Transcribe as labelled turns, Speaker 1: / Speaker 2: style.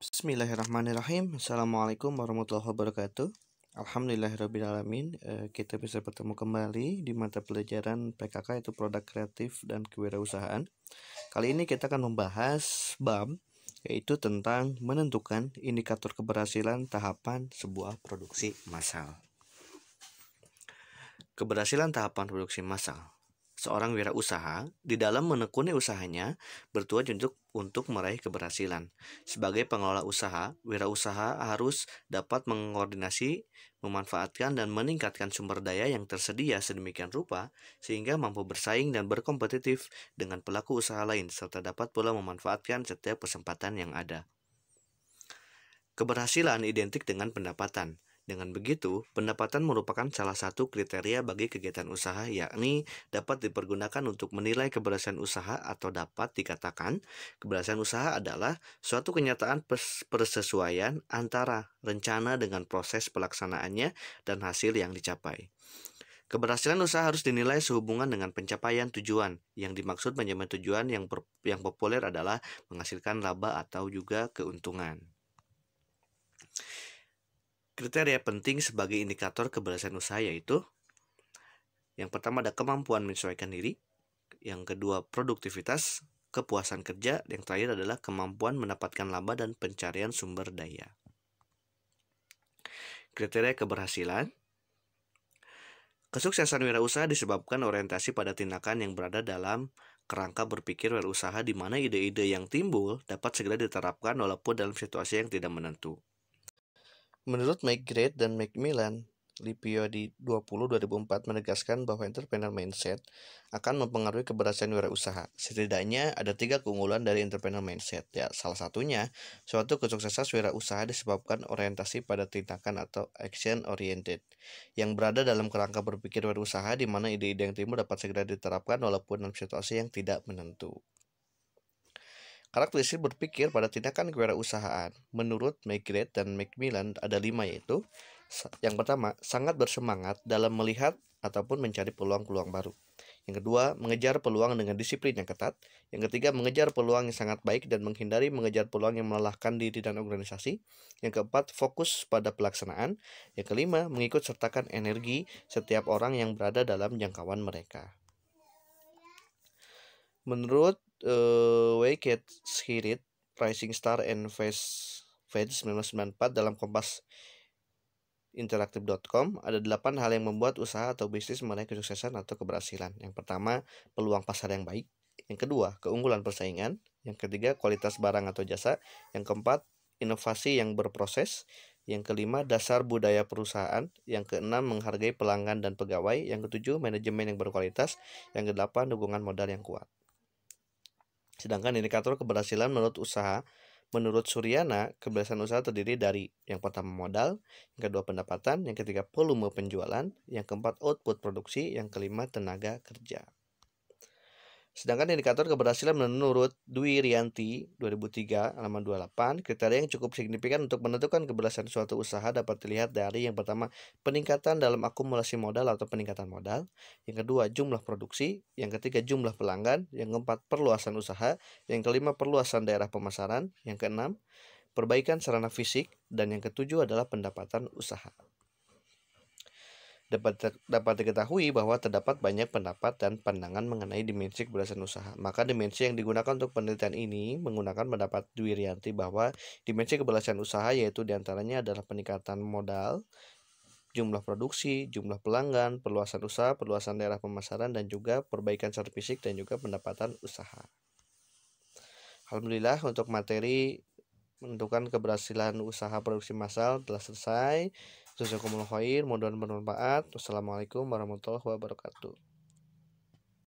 Speaker 1: Bismillahirrahmanirrahim. Assalamualaikum warahmatullahi wabarakatuh. Alhamdulillahirrahmanirrahim. Kita bisa bertemu kembali di mata pelajaran PKK, yaitu Produk Kreatif dan Kewirausahaan. Kali ini kita akan membahas bab, yaitu tentang menentukan indikator keberhasilan tahapan sebuah produksi massal. Keberhasilan tahapan produksi massal. Seorang wirausaha di dalam menekuni usahanya bertujuan untuk meraih keberhasilan. Sebagai pengelola usaha, wirausaha harus dapat mengkoordinasi, memanfaatkan, dan meningkatkan sumber daya yang tersedia sedemikian rupa sehingga mampu bersaing dan berkompetitif dengan pelaku usaha lain, serta dapat pula memanfaatkan setiap kesempatan yang ada. Keberhasilan identik dengan pendapatan. Dengan begitu, pendapatan merupakan salah satu kriteria bagi kegiatan usaha, yakni dapat dipergunakan untuk menilai keberhasilan usaha, atau dapat dikatakan keberhasilan usaha adalah suatu kenyataan persesuaian antara rencana dengan proses pelaksanaannya dan hasil yang dicapai. Keberhasilan usaha harus dinilai sehubungan dengan pencapaian tujuan. Yang dimaksud mencapai tujuan yang populer adalah menghasilkan laba atau juga keuntungan. Kriteria penting sebagai indikator keberhasilan usaha yaitu: yang pertama ada kemampuan menyesuaikan diri, yang kedua produktivitas, kepuasan kerja, yang terakhir adalah kemampuan mendapatkan laba dan pencarian sumber daya. Kriteria keberhasilan. Kesuksesan wirausaha disebabkan orientasi pada tindakan yang berada dalam kerangka berpikir wirausaha, di mana ide-ide yang timbul dapat segera diterapkan walaupun dalam situasi yang tidak menentu. Menurut McGrath dan Macmillan, Lipio di 2004 menegaskan bahwa entrepreneur mindset akan mempengaruhi keberhasilan wirausaha. Setidaknya ada 3 keunggulan dari entrepreneur mindset. Ya, salah satunya, suatu kesuksesan wirausaha disebabkan orientasi pada tindakan atau action oriented yang berada dalam kerangka berpikir wirausaha, di mana ide-ide yang timbul dapat segera diterapkan walaupun dalam situasi yang tidak menentu. Karakteristik berpikir pada tindakan kewirausahaan menurut McGrath dan Macmillan ada 5, yaitu: yang pertama, sangat bersemangat dalam melihat ataupun mencari peluang-peluang baru. Yang kedua, mengejar peluang dengan disiplin yang ketat. Yang ketiga, mengejar peluang yang sangat baik dan menghindari mengejar peluang yang melelahkan diri dan organisasi. Yang keempat, fokus pada pelaksanaan. Yang kelima, mengikut sertakan energi setiap orang yang berada dalam jangkauan mereka. Menurut Wicked Spirit, Rising Star and Fast 1994 dalam Kompas Interaktif.com, ada 8 hal yang membuat usaha atau bisnis meraih kesuksesan atau keberhasilan. Yang pertama, peluang pasar yang baik. Yang kedua, keunggulan persaingan. Yang ketiga, kualitas barang atau jasa. Yang keempat, inovasi yang berproses. Yang kelima, dasar budaya perusahaan. Yang keenam, menghargai pelanggan dan pegawai. Yang ketujuh, manajemen yang berkualitas. Yang kedelapan, dukungan modal yang kuat. Sedangkan indikator keberhasilan menurut Suryana, keberhasilan usaha terdiri dari: yang pertama modal, yang kedua pendapatan, yang ketiga volume penjualan, yang keempat output produksi, yang kelima tenaga kerja. Sedangkan indikator keberhasilan menurut Dwi Rianti 2003 halaman 28, kriteria yang cukup signifikan untuk menentukan keberhasilan suatu usaha dapat dilihat dari: yang pertama, peningkatan dalam akumulasi modal atau peningkatan modal, yang kedua jumlah produksi, yang ketiga jumlah pelanggan, yang keempat perluasan usaha, yang kelima perluasan daerah pemasaran, yang keenam perbaikan sarana fisik, dan yang ketujuh adalah pendapatan usaha. Dapat diketahui bahwa terdapat banyak pendapat dan pandangan mengenai dimensi keberhasilan usaha. Maka dimensi yang digunakan untuk penelitian ini menggunakan pendapat Dwi Rianti bahwa dimensi keberhasilan usaha yaitu diantaranya adalah peningkatan modal, jumlah produksi, jumlah pelanggan, perluasan usaha, perluasan daerah pemasaran, dan juga perbaikan secara fisik dan juga pendapatan usaha. Alhamdulillah, untuk materi menentukan keberhasilan usaha produksi massal telah selesai. Jazakumullah khair, mudah-mudahan bermanfaat. Wassalamualaikum warahmatullahi wabarakatuh.